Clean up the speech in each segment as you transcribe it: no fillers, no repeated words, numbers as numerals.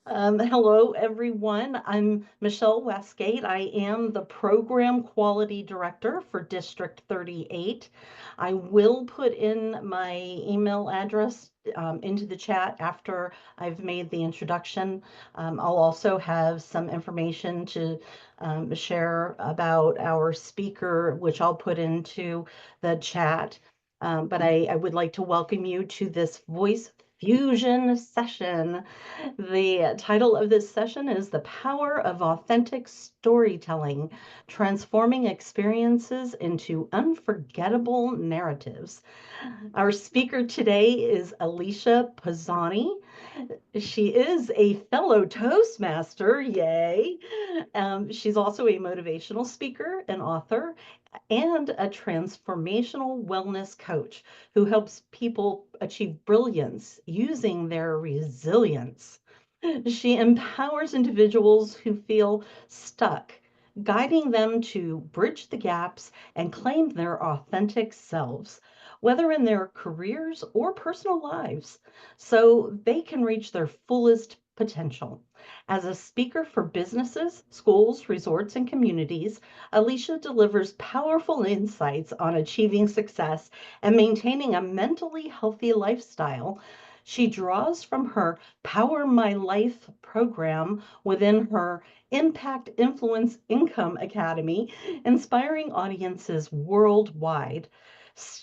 Hello, everyone. I'm Michelle Westgate. I am the Program Quality Director for District 38. I will put in my email address into the chat after I've made the introduction. I'll also have some information to share about our speaker, which I'll put into the chat. But I would like to welcome you to this voice fusion session. The title of this session is The Power of Authentic Storytelling, Transforming Experiences into Unforgettable Narratives. Our speaker today is Alicia Pozsony. She is a fellow Toastmaster, yay. She's also a motivational speaker, an author, and a transformational wellness coach who helps people achieve brilliance using their resilience. She empowers individuals who feel stuck, guiding them to bridge the gaps and claim their authentic selves, whether in their careers or personal lives, so they can reach their fullest potential. As a speaker for businesses, schools, resorts, and communities, Alicia delivers powerful insights on achieving success and maintaining a mentally healthy lifestyle. She draws from her Power My Life program within her Impact Influence Income Academy, inspiring audiences worldwide.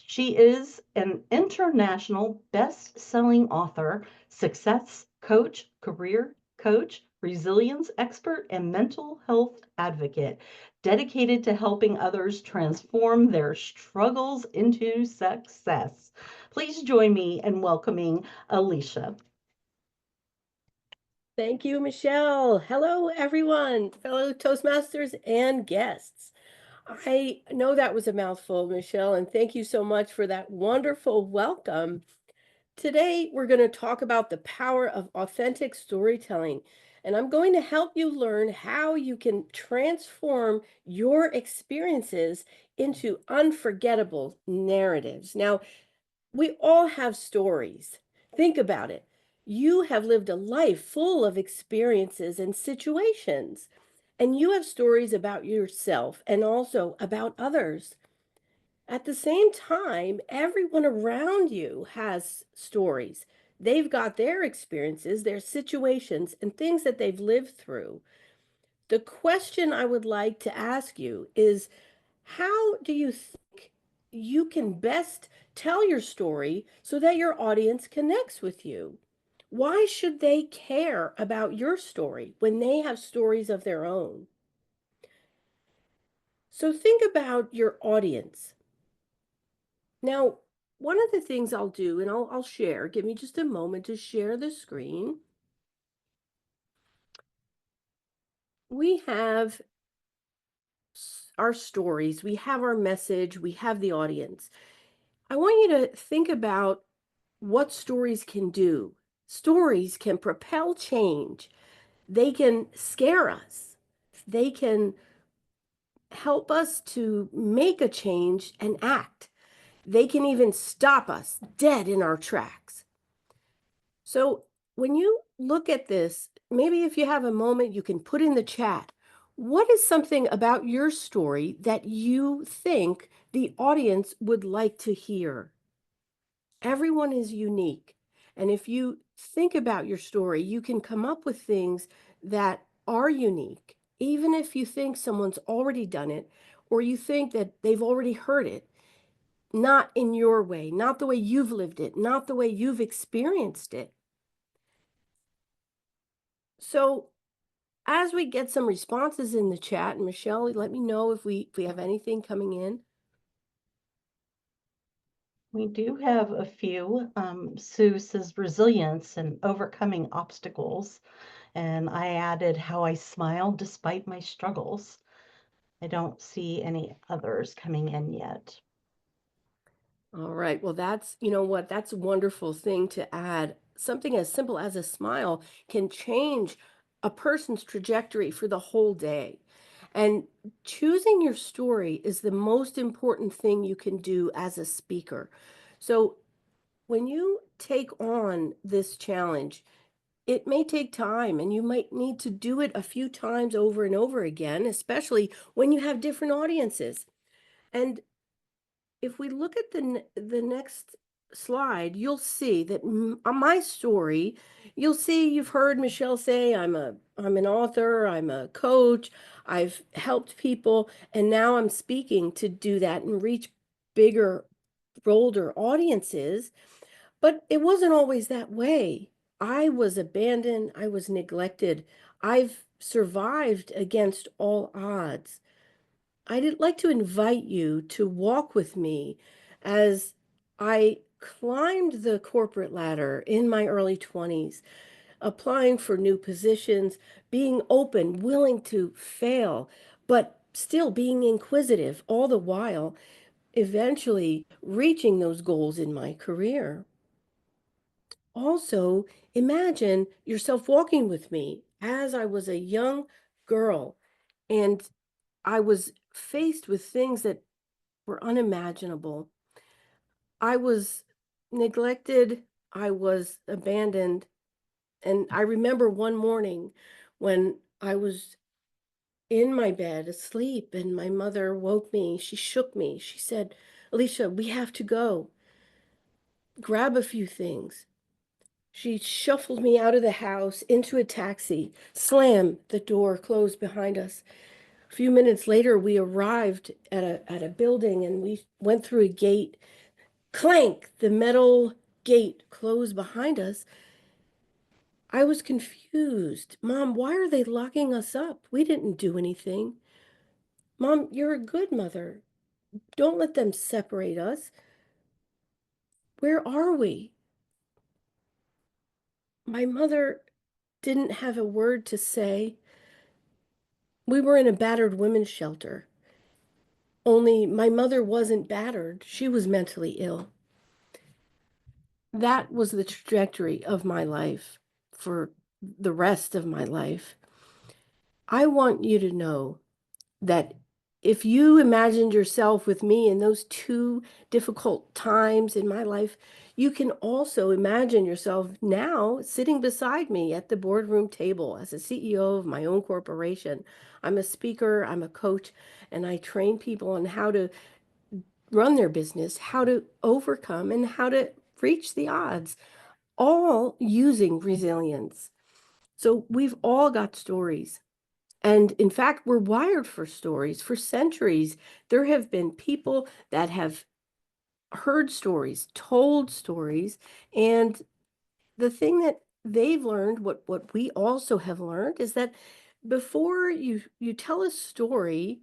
She is an international best-selling author, success coach, career coach, resilience expert, and mental health advocate, dedicated to helping others transform their struggles into success. Please join me in welcoming Alicia. Thank you, Michelle. Hello, everyone, fellow Toastmasters and guests. I know that was a mouthful, Michelle, and thank you so much for that wonderful welcome. Today, we're going to talk about the power of authentic storytelling, and I'm going to help you learn how you can transform your experiences into unforgettable narratives. Now, we all have stories. Think about it. You have lived a life full of experiences and situations, and you have stories about yourself and also about others. At the same time, everyone around you has stories. They've got their experiences, their situations, and things that they've lived through. The question I would like to ask you is, how do you think you can best tell your story so that your audience connects with you? Why should they care about your story when they have stories of their own? So think about your audience. Now, one of the things I'll do, and I'll share, give me just a moment to share the screen. We have our stories, we have our message, we have the audience. I want you to think about what stories can do. Stories can propel change. They can scare us. They can help us to make a change and act. They can even stop us dead in our tracks. So when you look at this, maybe if you have a moment, you can put in the chat. What is something about your story that you think the audience would like to hear? Everyone is unique. And if you think about your story, you can come up with things that are unique, even if you think someone's already done it or you think that they've already heard it, not in your way, not the way you've lived it, not the way you've experienced it. So, as we get some responses in the chat, and Michelle, let me know if we have anything coming in. We do have a few. Sue says resilience and overcoming obstacles. And I added how I smile despite my struggles. I don't see any others coming in yet. All right. Well, you know what? That's a wonderful thing to add. Something as simple as a smile can change a person's trajectory for the whole day. And choosing your story is the most important thing you can do as a speaker. So when you take on this challenge, it may take time and you might need to do it a few times over and over again, especially when you have different audiences. And if we look at the next slide, you'll see that on my story, you'll see you've heard Michelle say I'm an author, I'm a coach, I've helped people, and now I'm speaking to do that and reach bigger, bolder audiences. But it wasn't always that way. I was abandoned, I was neglected. I've survived against all odds. I'd like to invite you to walk with me as I climbed the corporate ladder in my early 20s, applying for new positions, being open, willing to fail, but still being inquisitive all the while, eventually reaching those goals in my career. Also, imagine yourself walking with me as I was a young girl and I was faced with things that were unimaginable. I was neglected, I was abandoned, and I remember one morning when I was in my bed asleep and my mother woke me. She shook me. She said, "Alicia, we have to go. Grab a few things." She shuffled me out of the house into a taxi, slammed the door closed behind us. A few minutes later, we arrived at a building and we went through a gate. Clank! The metal gate closed behind us. I was confused. Mom, why are they locking us up? We didn't do anything. Mom, you're a good mother. Don't let them separate us. Where are we? My mother didn't have a word to say. We were in a battered women's shelter. Only my mother wasn't battered. She was mentally ill. That was the trajectory of my life for the rest of my life. I want you to know that if you imagined yourself with me in those two difficult times in my life, you can also imagine yourself now sitting beside me at the boardroom table as a CEO of my own corporation. I'm a speaker, I'm a coach, and I train people on how to run their business, how to overcome, and how to reach the odds, all using resilience. So we've all got stories. And in fact, we're wired for stories. For centuries, there have been people that have heard stories, told stories, and the thing that they've learned, what we also have learned, is that before you tell a story,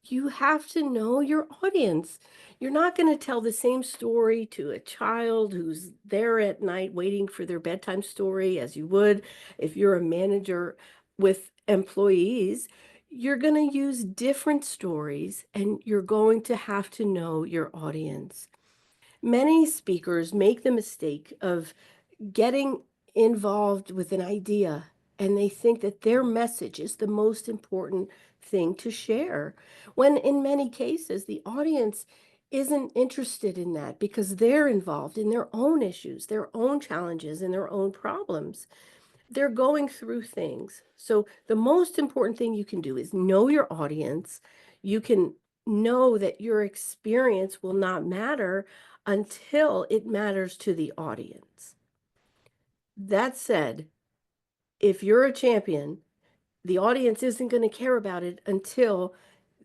you have to know your audience. You're not going to tell the same story to a child who's there at night waiting for their bedtime story as you would if you're a manager with employees. You're going to use different stories and you're going to have to know your audience. Many speakers make the mistake of getting involved with an idea and they think that their message is the most important thing to share, when in many cases the audience isn't interested in that because they're involved in their own issues, their own challenges, and their own problems. They're going through things. So the most important thing you can do is know your audience. You can know that your experience will not matter until it matters to the audience. That said, if you're a champion, the audience isn't going to care about it until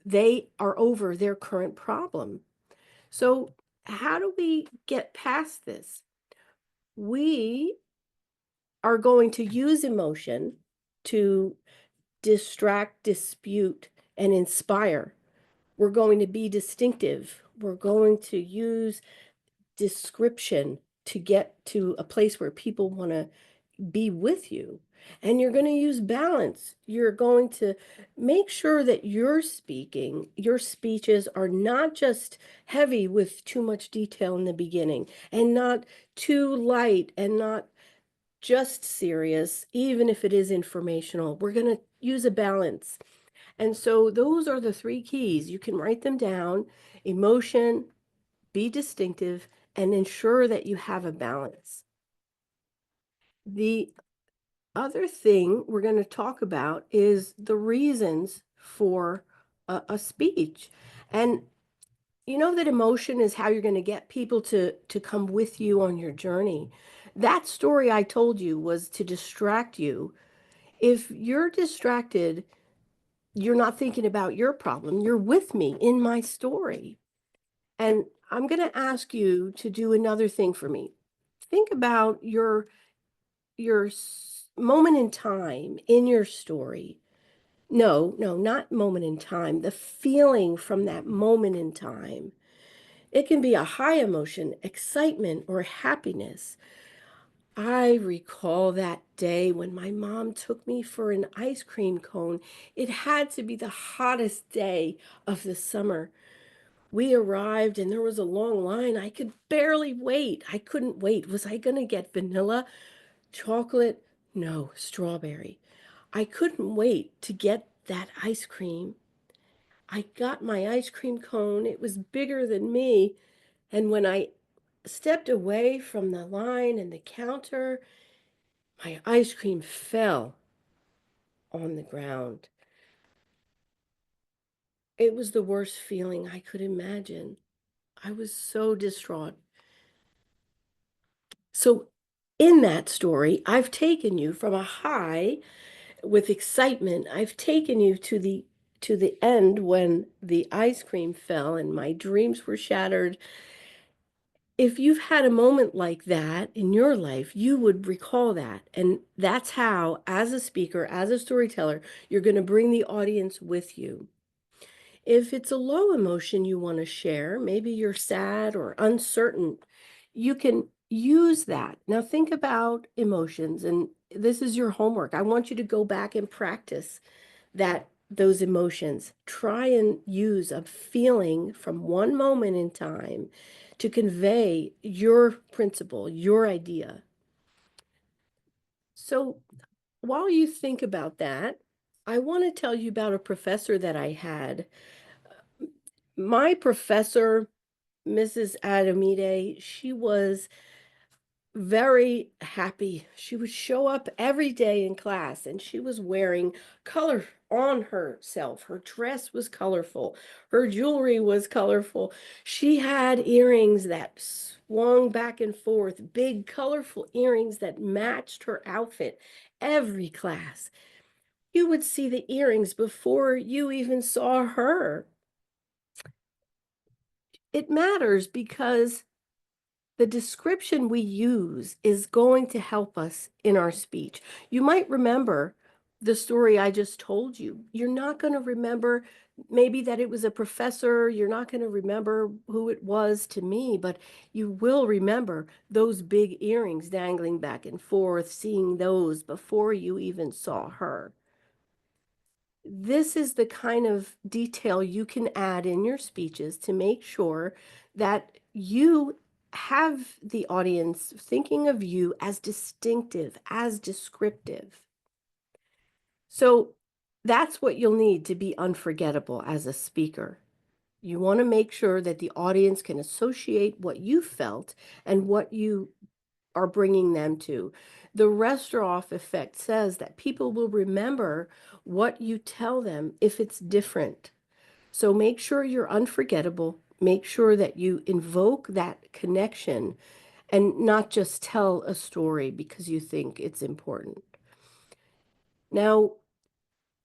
they are over their current problem. So, how do we get past this? We are going to use emotion to distract, dispute, and inspire. We're going to be distinctive. We're going to use description to get to a place where people want to be with you. And you're going to use balance. You're going to make sure that your speeches are not just heavy with too much detail in the beginning and not too light and not just serious, even if it is informational. We're going to use a balance. And so those are the three keys. You can write them down: emotion, be distinctive, and ensure that you have a balance. The other thing we're going to talk about is the reasons for a speech. And you know that emotion is how you're going to get people to come with you on your journey. That story I told you was to distract you. If you're distracted, you're not thinking about your problem. You're with me in my story. And I'm going to ask you to do another thing for me. Think about your moment in time in your story. No, no, not moment in time. The feeling from that moment in time. It can be a high emotion, excitement, or happiness. I recall that day when my mom took me for an ice cream cone. It had to be the hottest day of the summer. We arrived and there was a long line. I could barely wait. I couldn't wait. Was I going to get vanilla, chocolate? No, strawberry. I couldn't wait to get that ice cream. I got my ice cream cone. It was bigger than me. And when I stepped away from the line and the counter, my ice cream fell on the ground. It was the worst feeling I could imagine. I was so distraught. So, in that story, I've taken you from a high with excitement. I've taken you to the end when the ice cream fell and my dreams were shattered. If you've had a moment like that in your life, you would recall that. And that's how, as a speaker, as a storyteller, you're going to bring the audience with you. If it's a low emotion you want to share, maybe you're sad or uncertain, you can use that. Now, think about emotions, and this is your homework. I want you to go back and practice those emotions. Try and use a feeling from one moment in time to convey your principle, your idea. So while you think about that, I want to tell you about a professor that I had. My professor, Mrs. Adamide, she was very happy. She would show up every day in class and she was wearing color on herself. Her dress was colorful. Her jewelry was colorful. She had earrings that swung back and forth, big colorful earrings that matched her outfit every class. You would see the earrings before you even saw her. It matters because the description we use is going to help us in our speech. You might remember the story I just told you. You're not going to remember maybe that it was a professor. You're not going to remember who it was to me, but you will remember those big earrings dangling back and forth, seeing those before you even saw her. This is the kind of detail you can add in your speeches to make sure that you have the audience thinking of you as distinctive, as descriptive. So that's what you'll need to be unforgettable as a speaker. You want to make sure that the audience can associate what you felt and what you are bringing them to. The Restroff effect says that people will remember what you tell them if it's different. So make sure you're unforgettable. Make sure that you invoke that connection and not just tell a story because you think it's important. Now,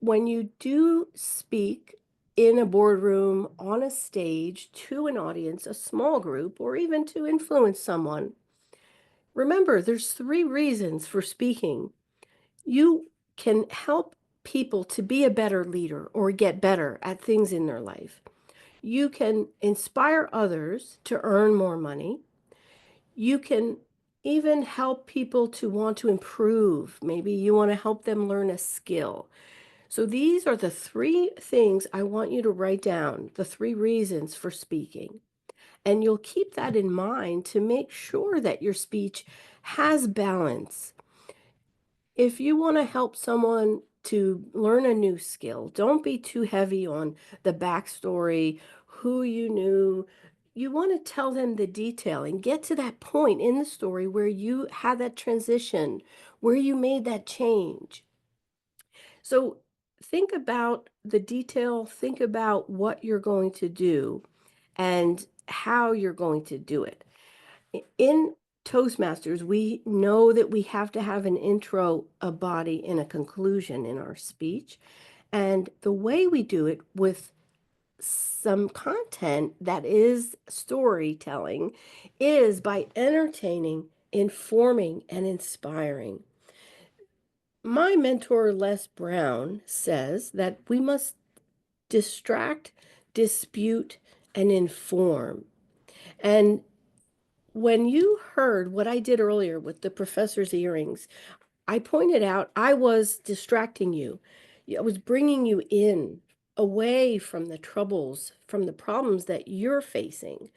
when you do speak in a boardroom, on a stage, to an audience, a small group, or even to influence someone, remember, there's three reasons for speaking. You can help people to be a better leader or get better at things in their life. You can inspire others to earn more money. You can even help people to want to improve. Maybe you want to help them learn a skill. So these are the three things I want you to write down, the three reasons for speaking. And you'll keep that in mind to make sure that your speech has balance. If you want to help someone to learn a new skill, don't be too heavy on the backstory, who you knew, you want to tell them the detail and get to that point in the story where you had that transition, where you made that change. So think about the detail, think about what you're going to do and how you're going to do it. In Toastmasters, we know that we have to have an intro, a body, and a conclusion in our speech. And the way we do it with some content that is storytelling is by entertaining, informing, and inspiring. My mentor, Les Brown, says that we must distract, dispute, and inform. And when you heard what I did earlier with the professor's earrings, I pointed out I was distracting you. I was bringing you in away from the troubles, from the problems that you're facing.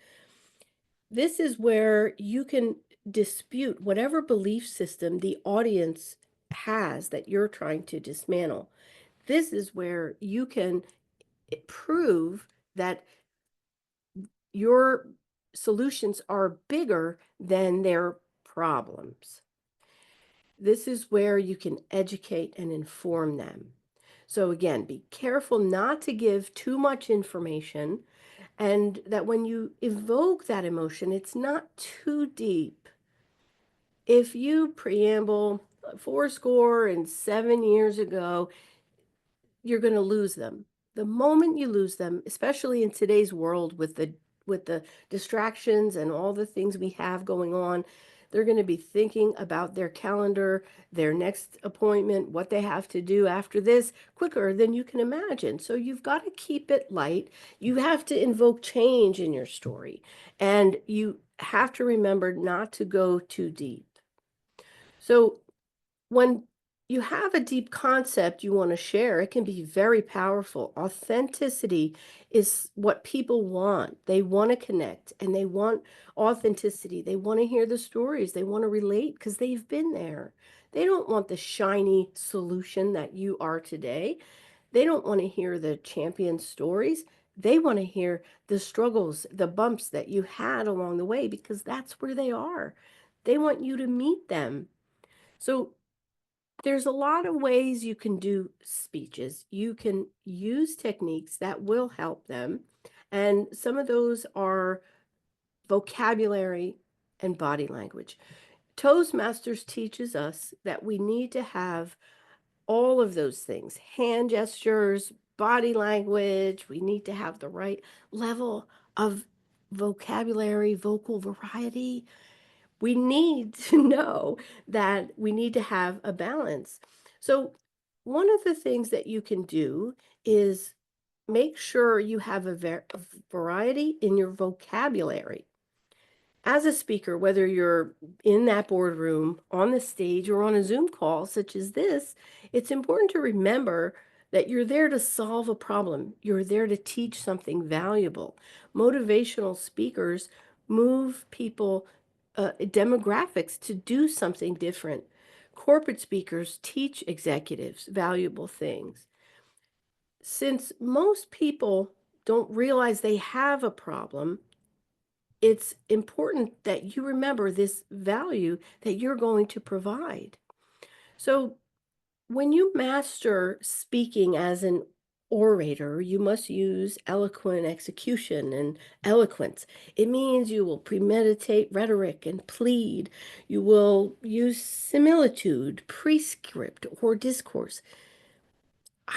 This is where you can dispute whatever belief system the audience has that you're trying to dismantle. This is where you can prove that your solutions are bigger than their problems. This is where you can educate and inform them. So again, be careful not to give too much information, and that when you evoke that emotion, it's not too deep. If you preamble 7 years ago, you're going to lose them. The moment you lose them, especially in today's world with the distractions and all the things we have going on, they're going to be thinking about their calendar, their next appointment, what they have to do after this quicker than you can imagine. So you've got to keep it light. You have to invoke change in your story, and you have to remember not to go too deep. So when you have a deep concept you want to share, it can be very powerful. Authenticity is what people want. They want to connect and they want authenticity. They want to hear the stories. They want to relate because they've been there. They don't want the shiny solution that you are today. They don't want to hear the champion stories. They want to hear the struggles, the bumps that you had along the way, because that's where they are. They want you to meet them. So there's a lot of ways you can do speeches. You can use techniques that will help them. And some of those are vocabulary and body language. Toastmasters teaches us that we need to have all of those things, hand gestures, body language. We need to have the right level of vocabulary, vocal variety. We need to know that we need to have a balance. So, one of the things that you can do is make sure you have a variety in your vocabulary. As a speaker, whether you're in that boardroom, on the stage, or on a Zoom call such as this, it's important to remember that you're there to solve a problem. You're there to teach something valuable. Motivational speakers move people, demographics to do something different. Corporate speakers teach executives valuable things. Since most people don't realize they have a problem, it's important that you remember this value that you're going to provide. So, when you master speaking as an orator, you must use eloquent execution and eloquence. It means you will premeditate rhetoric and plead. You will use similitude, prescript, or discourse.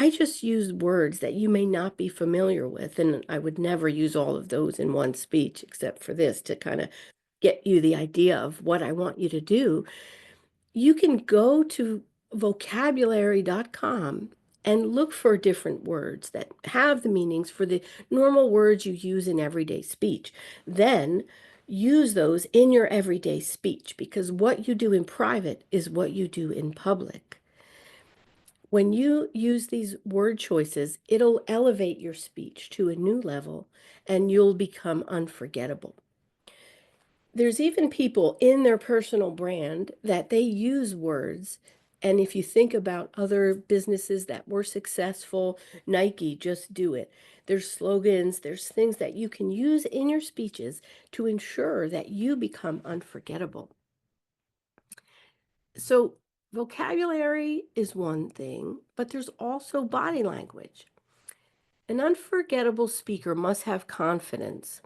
I just use words that you may not be familiar with, and I would never use all of those in one speech except for this to kind of get you the idea of what I want you to do. You can go to vocabulary.com and look for different words that have the meanings for the normal words you use in everyday speech. Then use those in your everyday speech, because what you do in private is what you do in public. When you use these word choices, it'll elevate your speech to a new level and you'll become unforgettable. There's even people in their personal brand that they use words. And if you think about other businesses that were successful, Nike, just do it. There's slogans, there's things that you can use in your speeches to ensure that you become unforgettable. So, vocabulary is one thing, but there's also body language. An unforgettable speaker must have confidence.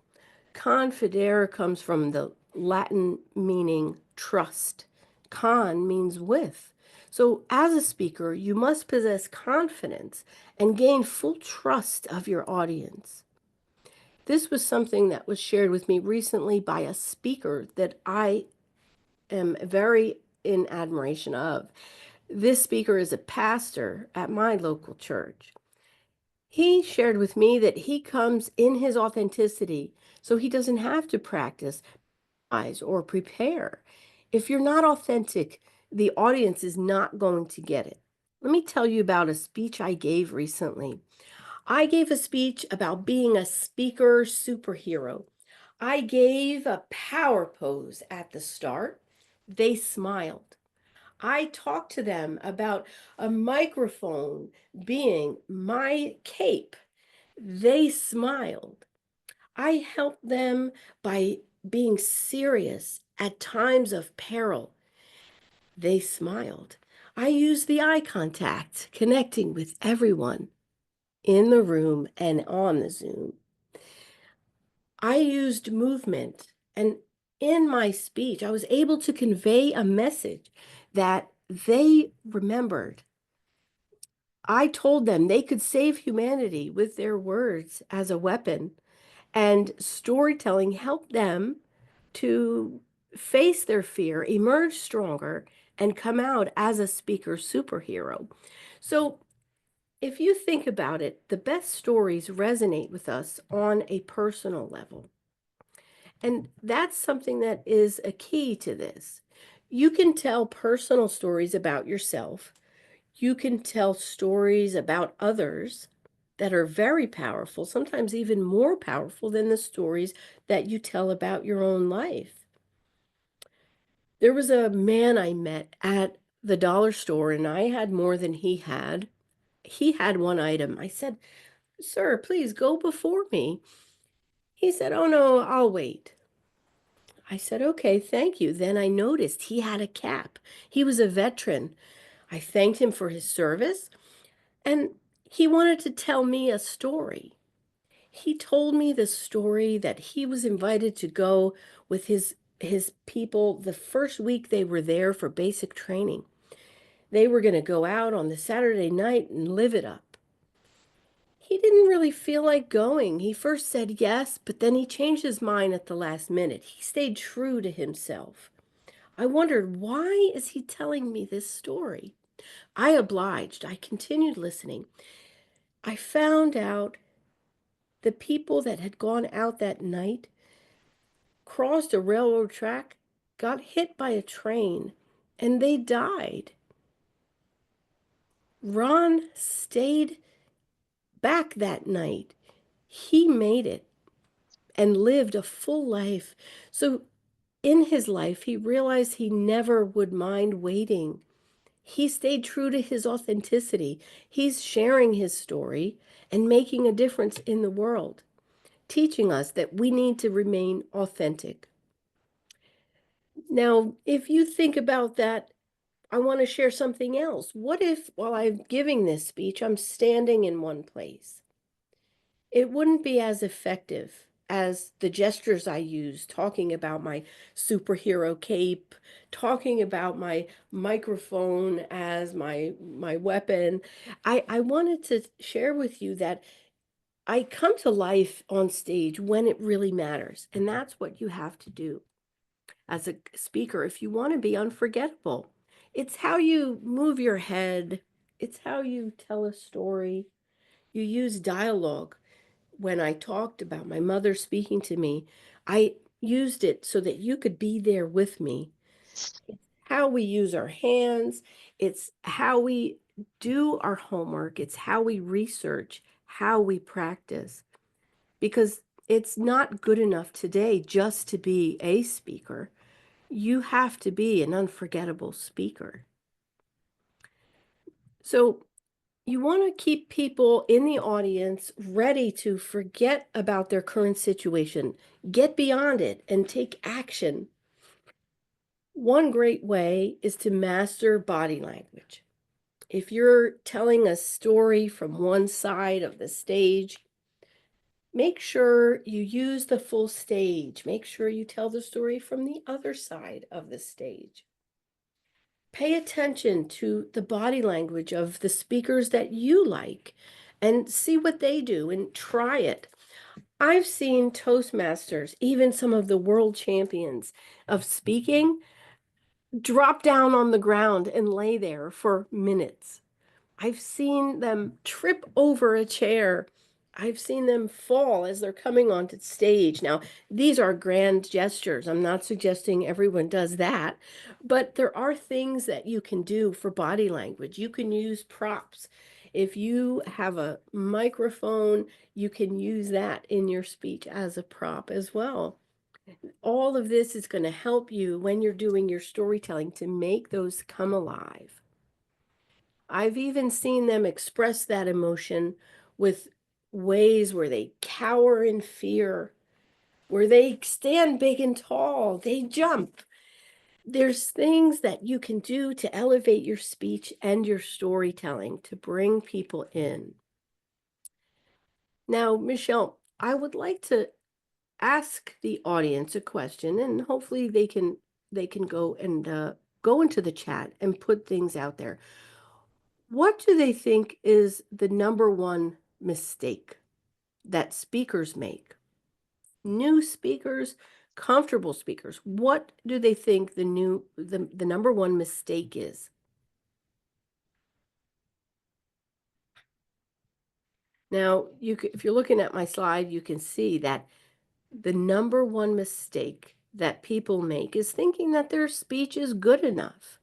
Confidere comes from the Latin meaning trust. Con means with. So, as a speaker, you must possess confidence and gain full trust of your audience. This was something that was shared with me recently by a speaker that I am very in admiration of. This speaker is a pastor at my local church. He shared with me that he comes in his authenticity, so he doesn't have to practice or prepare. If you're not authentic, the audience is not going to get it. Let me tell you about a speech I gave recently. I gave a speech about being a speaker superhero. I gave a power pose at the start. They smiled. I talked to them about a microphone being my cape. They smiled. I helped them by being serious at times of peril. They smiled. I used the eye contact, connecting with everyone in the room and on the Zoom. I used movement, and in my speech, I was able to convey a message that they remembered. I told them they could save humanity with their words as a weapon, and storytelling helped them to face their fear, emerge stronger, and come out as a speaker superhero. So, if you think about it, the best stories resonate with us on a personal level. And that's something that is a key to this. You can tell personal stories about yourself. You can tell stories about others that are very powerful, sometimes even more powerful than the stories that you tell about your own life. There was a man I met at the dollar store, and I had more than he had. He had one item. I said, "Sir, please go before me." He said, "Oh, no, I'll wait." I said, "Okay, thank you." Then I noticed he had a cap. He was a veteran. I thanked him for his service, and he wanted to tell me a story. He told me the story that he was invited to go with his people the first week they were there for basic training. They were going to go out on the Saturday night and live it up. He didn't really feel like going. He first said yes, but then he changed his mind at the last minute. He stayed true to himself. I wondered, why is he telling me this story? I obliged. I continued listening. I found out the people that had gone out that night crossed a railroad track, got hit by a train, and they died. Ron stayed back that night. He made it and lived a full life. So in his life, he realized he never would mind waiting. He stayed true to his authenticity. He's sharing his story and making a difference in the world, teaching us that we need to remain authentic. Now, if you think about that, I want to share something else. What if, while I'm giving this speech, I'm standing in one place? It wouldn't be as effective as the gestures I use, talking about my superhero cape, talking about my microphone as my weapon. I wanted to share with you that I come to life on stage when it really matters, and that's what you have to do as a speaker if you want to be unforgettable. It's how you move your head, it's how you tell a story. You use dialogue. When I talked about my mother speaking to me, I used it so that you could be there with me. It's how we use our hands, it's how we do our homework, it's how we research, how we practice. Because it's not good enough today just to be a speaker. You have to be an unforgettable speaker. So You want to keep people in the audience ready to forget about their current situation, get beyond it, and take action. One great way is to master body language. If you're telling a story from one side of the stage, make sure you use the full stage. Make sure you tell the story from the other side of the stage. Pay attention to the body language of the speakers that you like and see what they do and try it. I've seen Toastmasters, even some of the world champions of speaking, drop down on the ground and lay there for minutes. I've seen them trip over a chair. I've seen them fall as they're coming onto stage. Now, these are grand gestures. I'm not suggesting everyone does that, but there are things that you can do for body language. You can use props. If you have a microphone, you can use that in your speech as a prop as well. All of this is going to help you when you're doing your storytelling to make those come alive. I've even seen them express that emotion with ways where they cower in fear, where they stand big and tall, they jump. There's things that you can do to elevate your speech and your storytelling to bring people in. Now, Michelle, I would like to ask the audience a question, and hopefully they can go into the chat and put things out there. What do they think is the number one mistake that speakers make? New speakers, comfortable speakers. What do they think the number one mistake is? Now, if you're looking at my slide, you can see that the number one mistake that people make is thinking that their speech is good enough.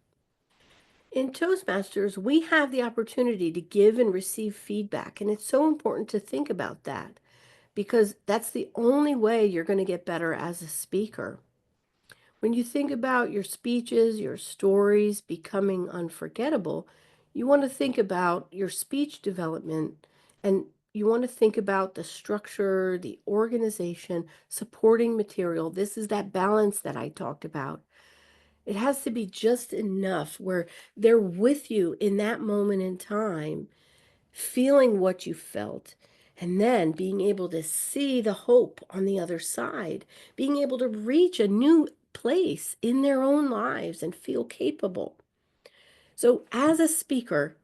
In Toastmasters, we have the opportunity to give and receive feedback, and it's so important to think about that because that's the only way you're going to get better as a speaker. When you think about your speeches, your stories becoming unforgettable, you want to think about your speech development and you want to think about the structure, the organization, supporting material. This is that balance that I talked about. It has to be just enough where they're with you in that moment in time, feeling what you felt, and then being able to see the hope on the other side, being able to reach a new place in their own lives and feel capable. So, as a speaker,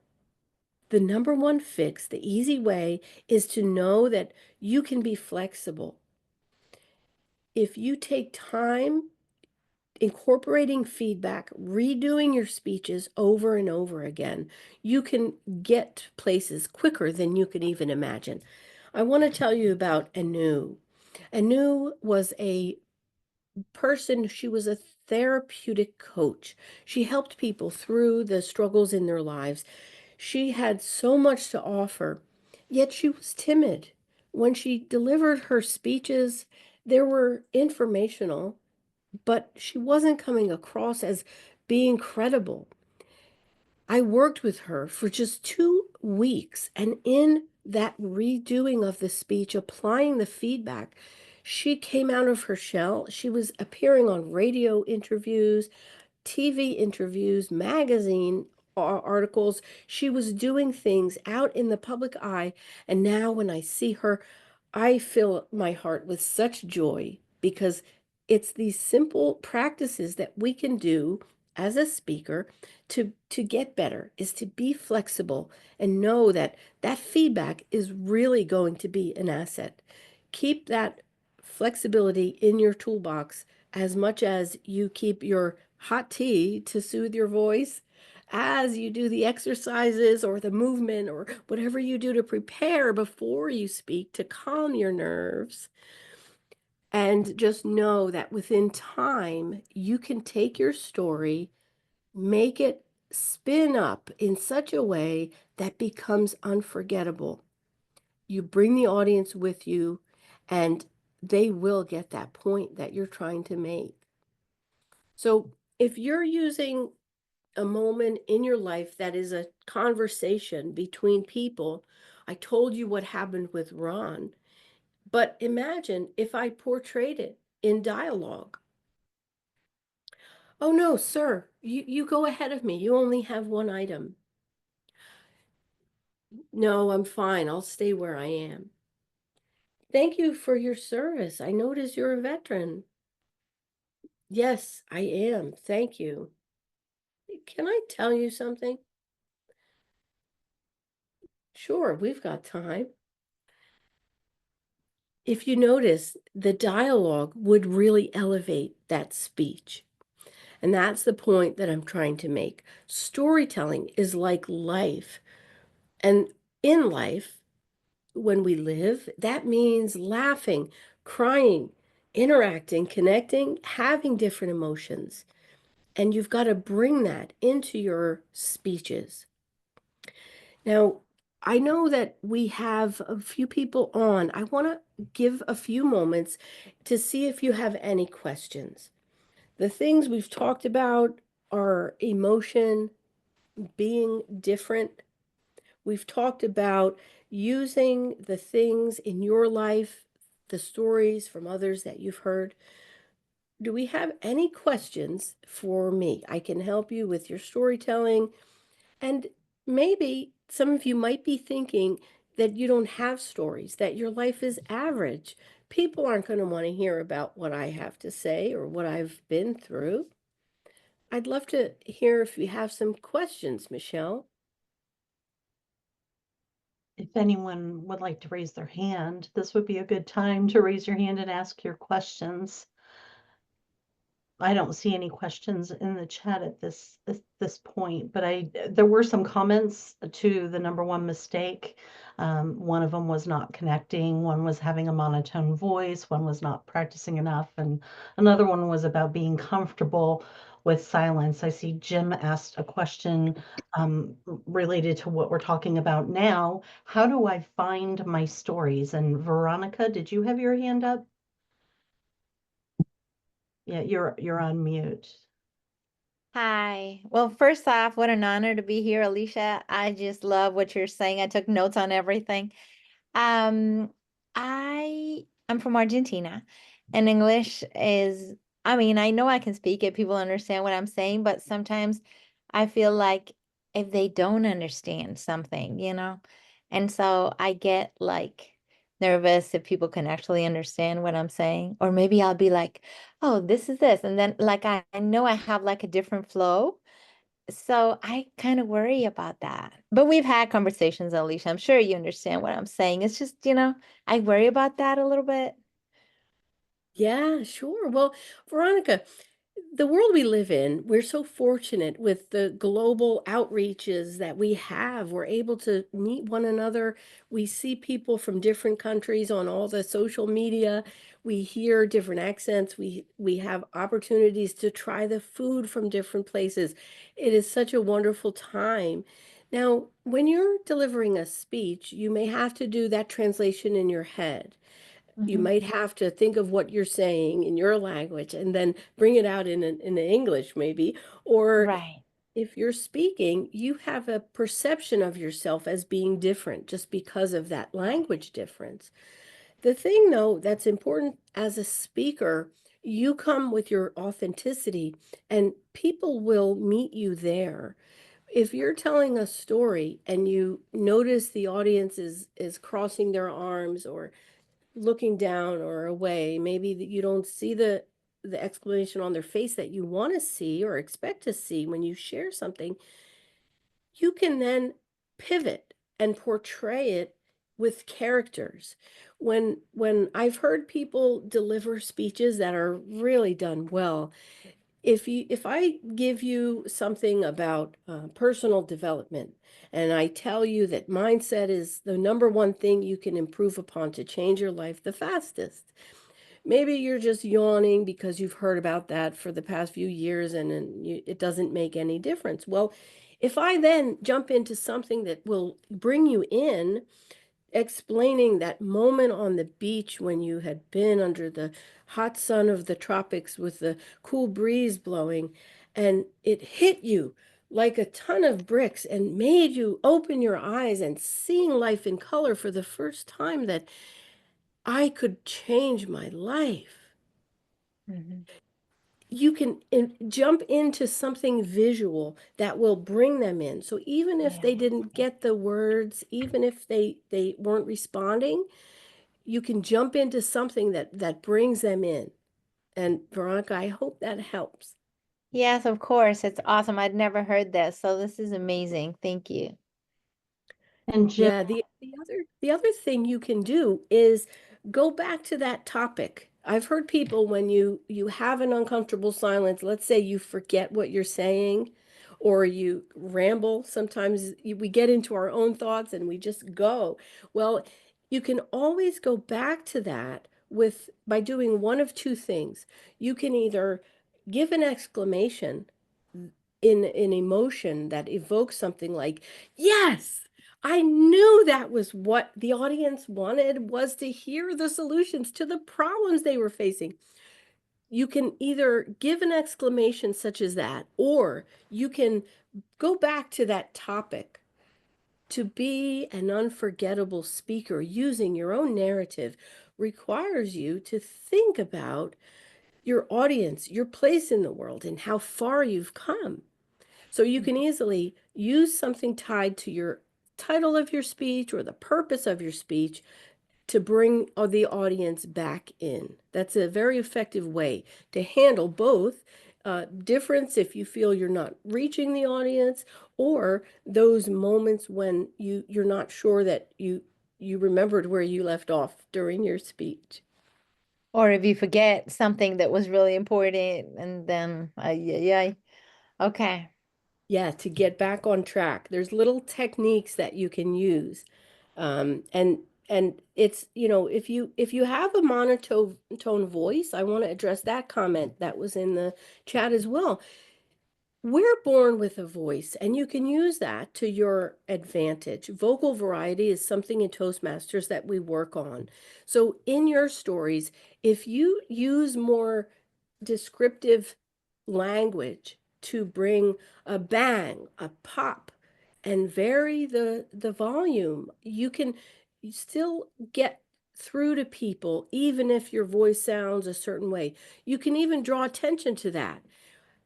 the number one fix, the easy way, is to know that you can be flexible. If you take time incorporating feedback, redoing your speeches over and over again, you can get places quicker than you can even imagine. I want to tell you about Anu. Anu was a person, she was a therapeutic coach. She helped people through the struggles in their lives. She had so much to offer, yet she was timid. When she delivered her speeches, they were informational, but she wasn't coming across as being credible. I worked with her for just 2 weeks, and in that redoing of the speech, applying the feedback, she came out of her shell. She was appearing on radio interviews, TV interviews, magazine articles. She was doing things out in the public eye. And now when I see her, I fill my heart with such joy because it's these simple practices that we can do as a speaker to get better, is to be flexible and know that that feedback is really going to be an asset. Keep that flexibility in your toolbox as much as you keep your hot tea to soothe your voice, as you do the exercises or the movement or whatever you do to prepare before you speak to calm your nerves. And just know that within time, you can take your story, make it spin up in such a way that becomes unforgettable. You bring the audience with you, and they will get that point that you're trying to make. So if you're using a moment in your life that is a conversation between people. I told you what happened with Ron, but imagine if I portrayed it in dialogue. Oh no, sir, you go ahead of me. You only have one item. No, I'm fine. I'll stay where I am. Thank you for your service. I notice you're a veteran. Yes, I am. Thank you. Can I tell you something? Sure, we've got time. If you notice, the dialogue would really elevate that speech. And that's the point that I'm trying to make. Storytelling is like life. And in life, when we live, that means laughing, crying, interacting, connecting, having different emotions. And you've got to bring that into your speeches. Now, I know that we have a few people on. I want to give a few moments to see if you have any questions. The things we've talked about are emotion, being different. We've talked about using the things in your life, the stories from others that you've heard. Do we have any questions for me? I can help you with your storytelling. And maybe some of you might be thinking that you don't have stories, that your life is average. People aren't going to want to hear about what I have to say or what I've been through. I'd love to hear if you have some questions, Michelle. If anyone would like to raise their hand, this would be a good time to raise your hand and ask your questions. I don't see any questions in the chat at this point, but there were some comments to the number one mistake. One of them was not connecting, one was having a monotone voice, one was not practicing enough, and another one was about being comfortable with silence. I see Jim asked a question related to what we're talking about now. How do I find my stories? And Veronica, did you have your hand up? Yeah, you're on mute. Hi. Well, first off, what an honor to be here, Alicia. I just love what you're saying. I took notes on everything. Um, I'm from Argentina, and English is, I mean, I know I can speak it, people understand what I'm saying, but sometimes I feel like if they don't understand something, and so I get like nervous if people can actually understand what I'm saying, or maybe I'll be like, oh, this is this, and then like I know I have like a different flow. So I kind of worry about that. But we've had conversations, Alicia. I'm sure you understand what I'm saying. It's just, I worry about that a little bit. Yeah, sure. Well, Veronica, the world we live in, we're so fortunate with the global outreaches that we have. We're able to meet one another. We see people from different countries on all the social media. We hear different accents. We have opportunities to try the food from different places. It is such a wonderful time. Now, when you're delivering a speech, you may have to do that translation in your head. You Hmm. might have to think of what you're saying in your language and then bring it out in English maybe. Or Right. if you're speaking, you have a perception of yourself as being different just because of that language difference. The thing, though, that's important as a speaker, you come with your authenticity and people will meet you there. If you're telling a story and you notice the audience is crossing their arms or looking down or away, maybe that you don't see the explanation on their face that you want to see or expect to see when you share something, you can then pivot and portray it with characters. When I've heard people deliver speeches that are really done well, if I give you something about personal development and I tell you that mindset is the number one thing you can improve upon to change your life the fastest, maybe you're just yawning because you've heard about that for the past few years and it doesn't make any difference. Well, if I then jump into something that will bring you in, explaining that moment on the beach when you had been under the hot sun of the tropics with the cool breeze blowing, and it hit you like a ton of bricks and made you open your eyes and seeing life in color for the first time, that I could change my life. Mhm. You can jump into something visual that will bring them in. So even if they Yeah. didn't get the words, even if they weren't responding, you can jump into something that brings them in. And Veronica, I hope that helps. Yes, of course. It's awesome. I'd never heard this, so this is amazing. Thank you. And Jim, Yeah, the other thing you can do is go back to that topic. I've heard people, when you have an uncomfortable silence, let's say you forget what you're saying or you ramble, sometimes we get into our own thoughts and we just go. Well, you can always go back to that with by doing one of two things. You can either give an exclamation in an emotion that evokes something like, yes, I knew that was what the audience wanted, was to hear the solutions to the problems they were facing. You can either give an exclamation such as that, or you can go back to that topic. To be an unforgettable speaker using your own narrative requires you to think about your audience, your place in the world, and how far you've come. So you can easily use something tied to your title of your speech or the purpose of your speech to bring the audience back in. That's a very effective way to handle both difference if you feel you're not reaching the audience, or those moments when you're not sure that you remembered where you left off during your speech. Or if you forget something that was really important and then, yeah, yeah. Okay. Yeah, to get back on track. There's little techniques that you can use. And it's, if you have a monotone voice, I want to address that comment that was in the chat as well. We're born with a voice, and you can use that to your advantage. Vocal variety is something in Toastmasters that we work on. So in your stories, if you use more descriptive language to bring a bang, a pop, and vary the volume, you can still get through to people even if your voice sounds a certain way. You can even draw attention to that.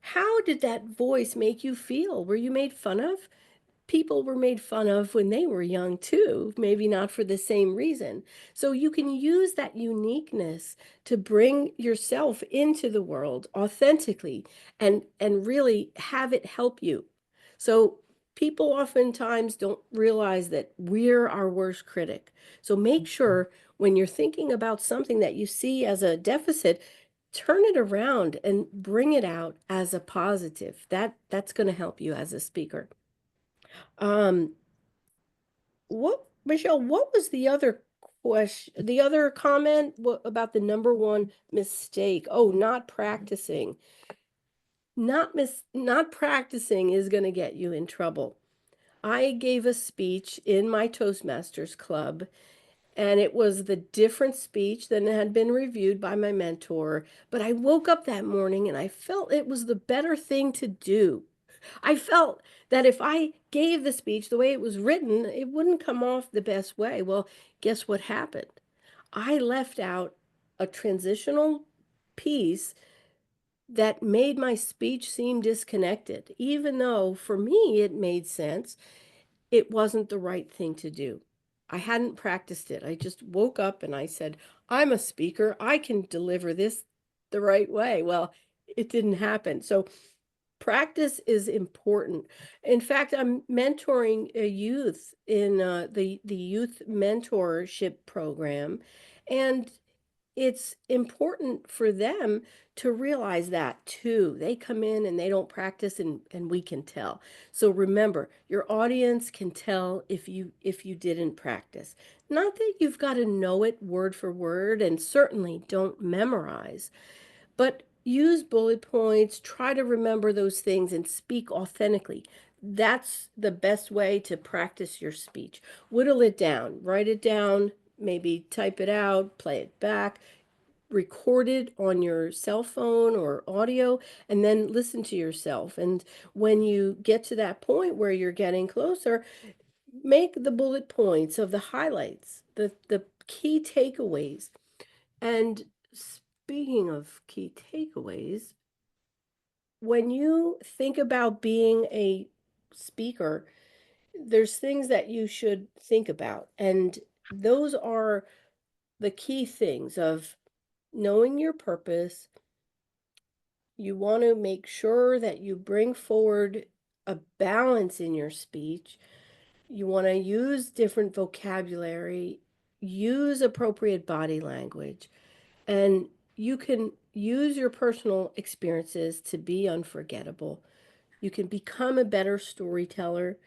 How did that voice make you feel? Were you made fun of? People were made fun of when they were young too, maybe not for the same reason. So you can use that uniqueness to bring yourself into the world authentically and really have it help you. So people oftentimes don't realize that we're our worst critic. So make sure when you're thinking about something that you see as a deficit, turn it around and bring it out as a positive. That's going to help you as a speaker. Um, Michelle, what was the other question, the other comment about the number one mistake? Oh, not practicing. Not practicing is going to get you in trouble. I gave a speech in my Toastmasters club, and it was the different speech than had been reviewed by my mentor. But I woke up that morning and I felt it was the better thing to do. I felt that if I gave the speech the way it was written, it wouldn't come off the best way. Well, guess what happened? I left out a transitional piece that made my speech seem disconnected, even though for me it made sense. It wasn't the right thing to do. I hadn't practiced it. I just woke up and I said, I'm a speaker. I can deliver this the right way. Well, it didn't happen. So practice is important. In fact, I'm mentoring a youth in the youth mentorship program, and it's important for them to realize that too. They come in and they don't practice, and we can tell. So remember, your audience can tell if you didn't practice. Not that you've got to know it word for word, and certainly don't memorize, but use bullet points, try to remember those things and speak authentically. That's the best way to practice your speech. Whittle it down, write it down, maybe type it out, play it back. record it on your cell phone or audio and then listen to yourself. And when you get to that point where you're getting closer, make the bullet points of the highlights, the key takeaways. And speaking of key takeaways, when you think about being a speaker, there's things that you should think about. And those are the key things of knowing your purpose. You want to make sure that you bring forward a balance in your speech. You want to use different vocabulary, use appropriate body language, and you can use your personal experiences to be unforgettable. You can become a better storyteller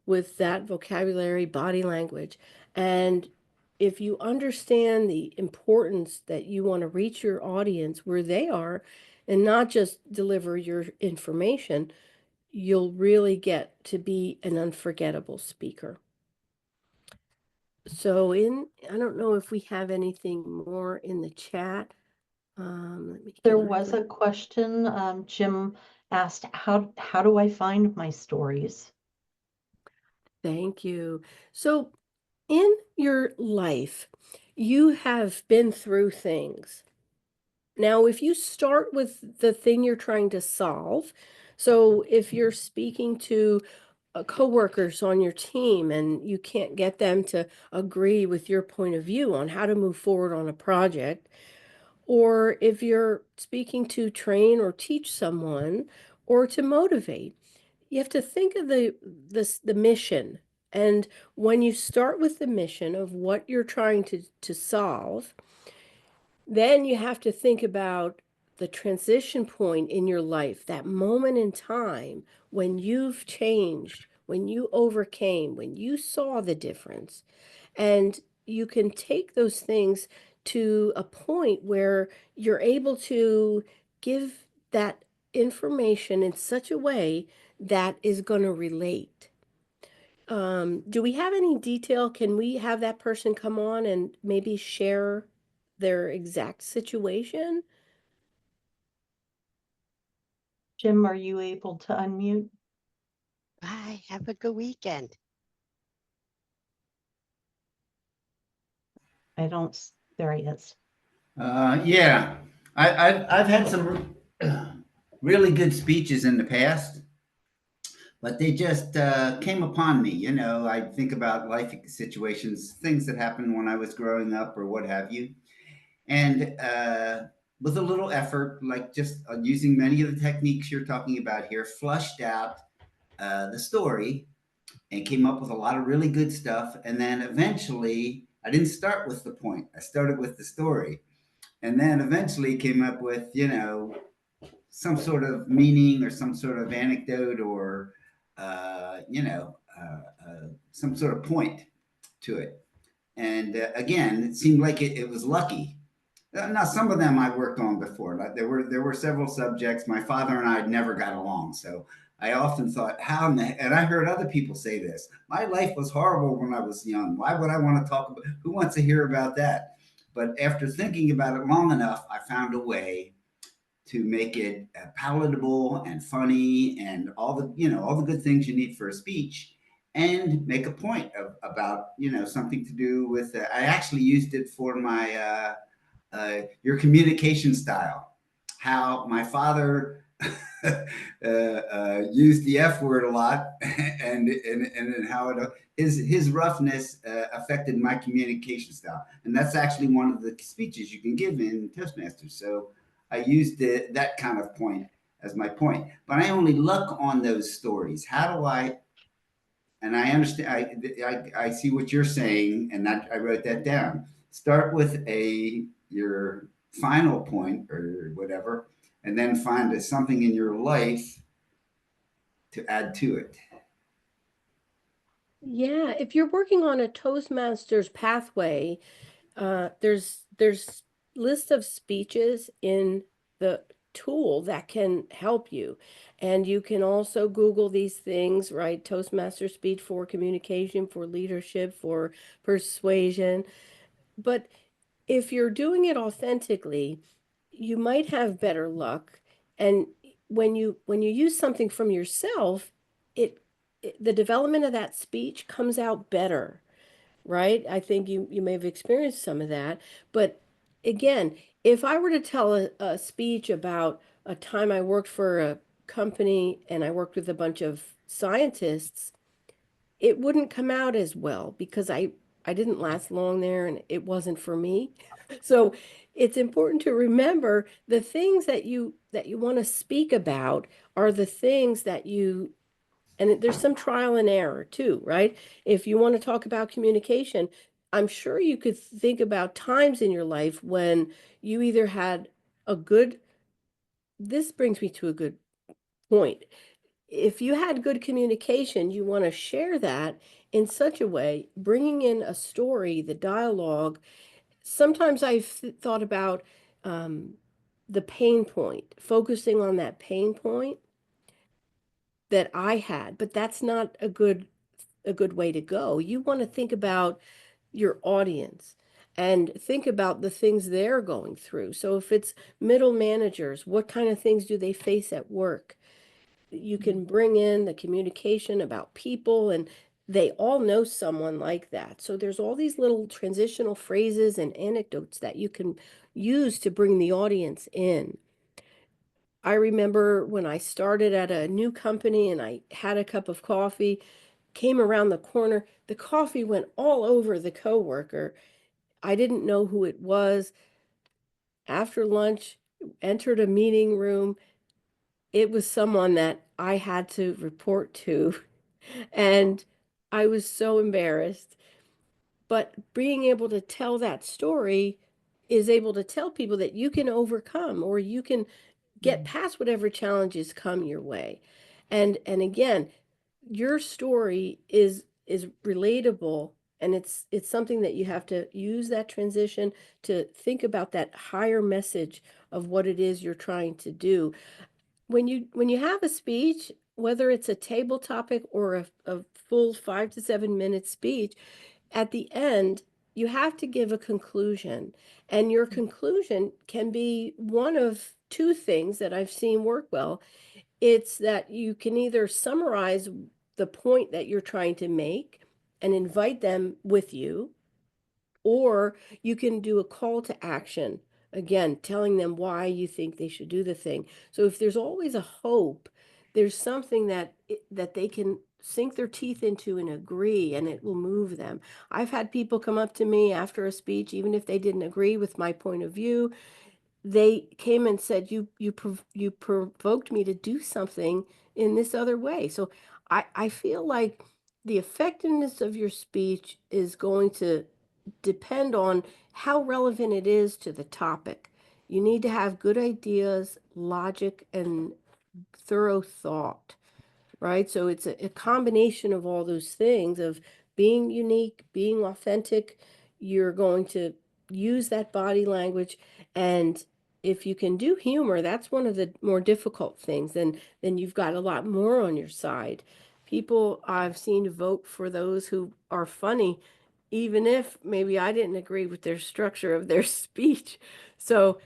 with that vocabulary, body language. And if you understand the importance that you want to reach your audience where they are and not just deliver your information, you'll really get to be an unforgettable speaker. So I don't know if we have anything more in the chat. Let me There get was over. a question. Jim asked, how do I find my stories? Thank you. So in your life, you have been through things. Now, if you start with the thing you're trying to solve, so if you're speaking to coworkers on your team and you can't get them to agree with your point of view on how to move forward on a project, or if you're speaking to train or teach someone or to motivate, you have to think of the mission. And when you start with the mission of what you're trying to solve, then you have to think about the transition point in your life, that moment in time when you've changed, when you overcame, when you saw the difference. And you can take those things to a point where you're able to give that information in such a way that is going to relate. Do we have any detail? Can we have that person come on and maybe share their exact situation? Jim, are you able to unmute? Bye. Have a good weekend. I don't, there he is. Yeah, I've had some really good speeches in the past, but they just came upon me. You know, I think about life situations, things that happened when I was growing up or what have you, and with a little effort, like just using many of the techniques you're talking about here, flushed out the story and came up with a lot of really good stuff. And then eventually, I didn't start with the point; I started with the story, and then eventually came up with, you know, some sort of meaning or some sort of anecdote or some sort of point to it. And again, it seemed like it was lucky. Now, some of them I worked on before. Like there were several subjects. My father and I never got along, so I often thought, how in the, and I heard other people say this. My life was horrible when I was young. Why would I want to talk about? Who wants to hear about that? But after thinking about it long enough, I found a way to make it palatable and funny and all the good things you need for a speech, and make a point about something to do with. I actually used it for my your communication style. How my father used the F word a lot, and how his roughness affected my communication style. And that's actually one of the speeches you can give in Toastmasters. So I used that kind of point as my point. But I only look on those stories. How do I? And I understand. I see what you're saying, and that I wrote that down. Start with your final point or whatever, and then find something in your life to add to it. Yeah, if you're working on a Toastmasters pathway, there's list of speeches in the tool that can help you. And you can also Google these things, right? Toastmaster speech for communication, for leadership, for persuasion. But if you're doing it authentically, you might have better luck. And when you use something from yourself, the development of that speech comes out better, right? I think you may have experienced some of that. But again, if I were to tell a speech about a time I worked for a company and I worked with a bunch of scientists, it wouldn't come out as well because I didn't last long there and it wasn't for me. So it's important to remember the things that you want to speak about are the things that you, and there's some trial and error too, right? If you want to talk about communication, I'm sure you could think about times in your life when you either had a good, this brings me to a good point. If you had good communication, you want to share that in such a way, bringing in a story, the dialogue. Sometimes I've thought about the pain point, focusing on that pain point that I had, but that's not a good way to go. You want to think about your audience and think about the things they're going through. So if it's middle managers, what kind of things do they face at work? You can bring in the communication about people, and they all know someone like that. So there's all these little transitional phrases and anecdotes that you can use to bring the audience in. I remember when I started at a new company and I had a cup of coffee, came around the corner, the coffee went all over the coworker. I didn't know who it was. After lunch, entered a meeting room. It was someone that I had to report to. And I was so embarrassed. But being able to tell that story is able to tell people that you can overcome or you can get past whatever challenges come your way. And again, your story is relatable, and it's something that you have to use that transition to think about that higher message of what it is you're trying to do. When you have a speech, whether it's a table topic or a full 5 to 7 minute speech, at the end, you have to give a conclusion. And your conclusion can be one of two things that I've seen work well. It's that you can either summarize the point that you're trying to make and invite them with you, or you can do a call to action, again, telling them why you think they should do the thing. So if there's always a hope, there's something that they can sink their teeth into and agree, and it will move them. I've had people come up to me after a speech, even if they didn't agree with my point of view, they came and said, you provoked me to do something in this other way. So I feel like the effectiveness of your speech is going to depend on how relevant it is to the topic. You need to have good ideas, logic, and thorough thought, right? So it's a combination of all those things of being unique, being authentic. You're going to use that body language. And if you can do humor, that's one of the more difficult things. Then you've got a lot more on your side. People I've seen vote for those who are funny, even if maybe I didn't agree with their structure of their speech. So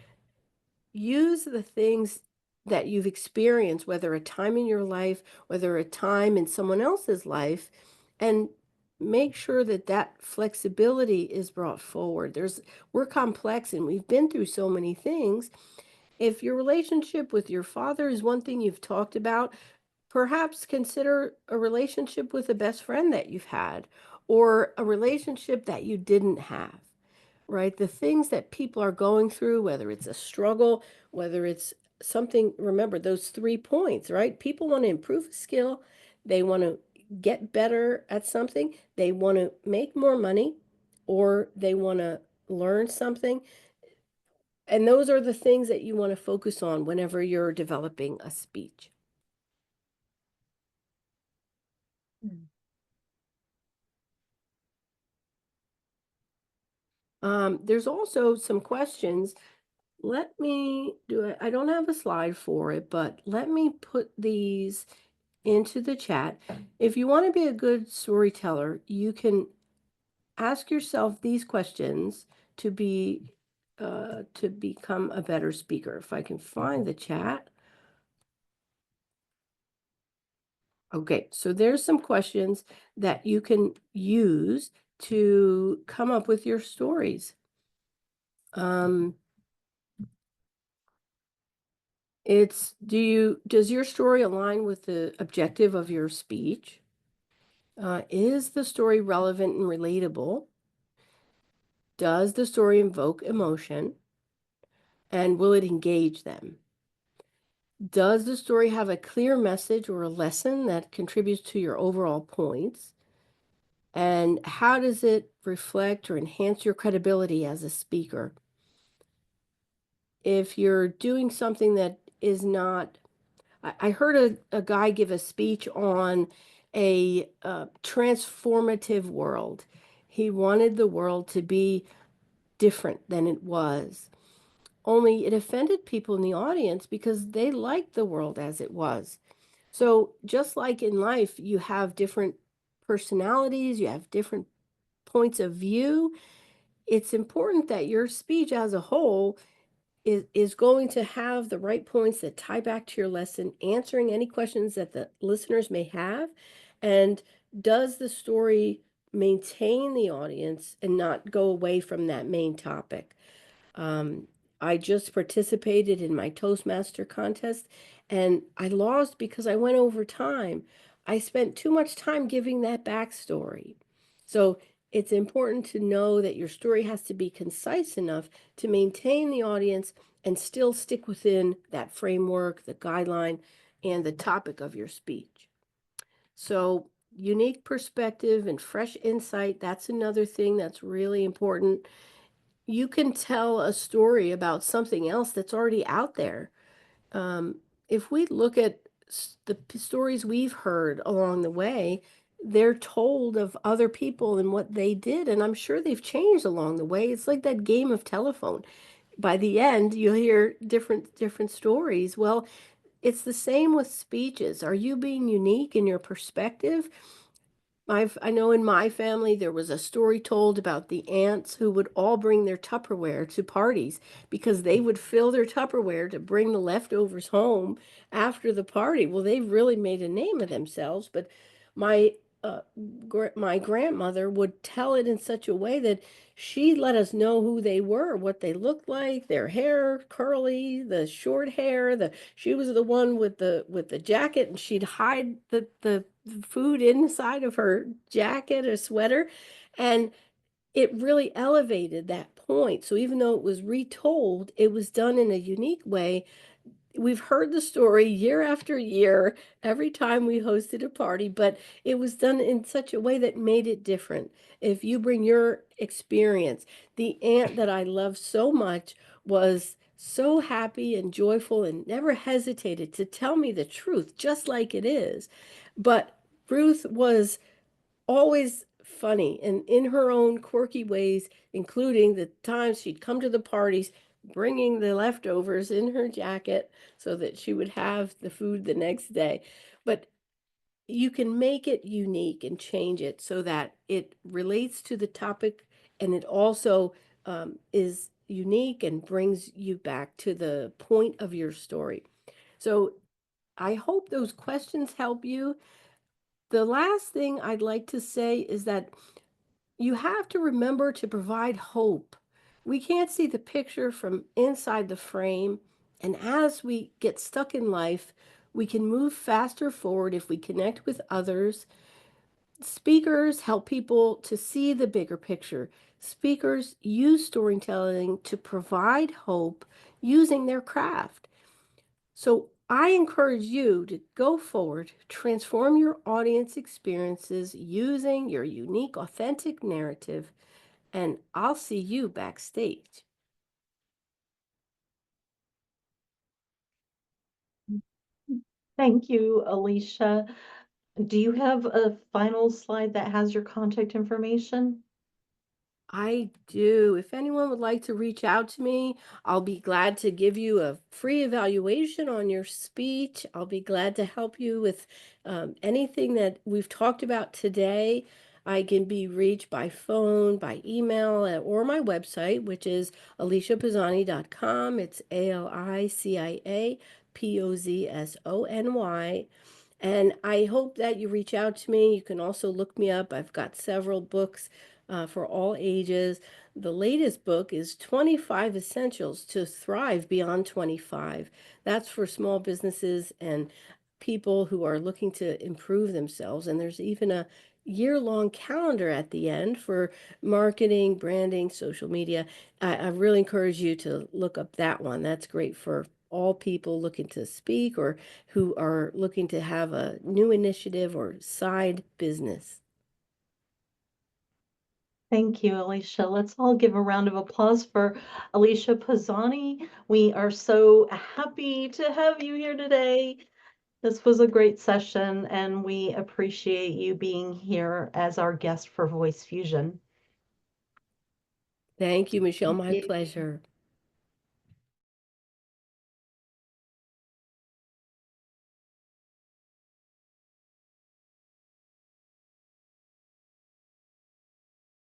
use the things that you've experienced, whether a time in your life, whether a time in someone else's life, and make sure that that flexibility is brought forward. We're complex and we've been through so many things. If your relationship with your father is one thing you've talked about, perhaps consider a relationship with a best friend that you've had, or a relationship that you didn't have, right? The things that people are going through, whether it's a struggle, whether it's something, remember those 3 points, right? People want to improve a skill, they want to get better at something, they want to make more money, or they want to learn something. And those are the things that you want to focus on whenever you're developing a speech. There's also some questions. Let me do it. I don't have a slide for it, but let me put these into the chat. If you want to be a good storyteller, you can ask yourself these questions to become a better speaker? If I can find the chat. Okay, so there's some questions that you can use to come up with your stories. Does your story align with the objective of your speech? Is the story relevant and relatable? Does the story invoke emotion? And will it engage them? Does the story have a clear message or a lesson that contributes to your overall points? And how does it reflect or enhance your credibility as a speaker? If you're doing something that is not, I heard a guy give a speech on a transformative world. He wanted the world to be different than it was. Only it offended people in the audience because they liked the world as it was. So just like in life, you have different personalities, you have different points of view. It's important that your speech as a whole is going to have the right points that tie back to your lesson, answering any questions that the listeners may have. And does the story maintain the audience and not go away from that main topic? I just participated in my Toastmaster contest and I lost because I went over time. I spent too much time giving that backstory. So it's important to know that your story has to be concise enough to maintain the audience and still stick within that framework, the guideline, and the topic of your speech. So unique perspective and fresh insight, that's another thing that's really important. You can tell a story about something else that's already out there. If we look at the stories we've heard along the way, they're told of other people and what they did, and I'm sure they've changed along the way. It's like that game of telephone. By the end, you'll hear different stories. Well, it's the same with speeches. Are you being unique in your perspective? I know in my family there was a story told about the aunts who would all bring their Tupperware to parties because they would fill their Tupperware to bring the leftovers home after the party. Well, they've really made a name of themselves, but my my grandmother would tell it in such a way that she let us know who they were, what they looked like, their hair curly, the short hair, she was the one with the jacket, and she'd hide the food inside of her jacket or sweater, and it really elevated that point. So even though it was retold, it was done in a unique way. We've heard the story year after year, every time we hosted a party, but it was done in such a way that made it different. If you bring your experience, the aunt that I love so much was so happy and joyful and never hesitated to tell me the truth, just like it is. But Ruth was always funny and in her own quirky ways, including the times she'd come to the parties bringing the leftovers in her jacket so that she would have the food the next day. But you can make it unique and change it so that it relates to the topic, and it also is unique and brings you back to the point of your story. So I hope those questions help you. The last thing I'd like to say is that you have to remember to provide hope. We can't see the picture from inside the frame, and as we get stuck in life, we can move faster forward if we connect with others. Speakers help people to see the bigger picture. Speakers use storytelling to provide hope using their craft. So I encourage you to go forward, transform your audience experiences using your unique, authentic narrative, and I'll see you backstage. Thank you, Alicia. Do you have a final slide that has your contact information? I do. If anyone would like to reach out to me, I'll be glad to give you a free evaluation on your speech. I'll be glad to help you with anything that we've talked about today. I can be reached by phone, by email, or my website, which is aliciapozsony.com. It's ALICIAPOZSONY. And I hope that you reach out to me. You can also look me up. I've got several books for all ages. The latest book is 25 Essentials to Thrive Beyond 25. That's for small businesses and people who are looking to improve themselves. And there's even a year-long calendar at the end for marketing, branding, social media. I really encourage you to look up that one. That's great for all people looking to speak or who are looking to have a new initiative or side business. Thank you, Alicia. Let's all give a round of applause for Alicia Pozsony. We are so happy to have you here today. This was a great session, and we appreciate you being here as our guest for Voice Fusion. Thank you, Michelle. My Thank you. pleasure.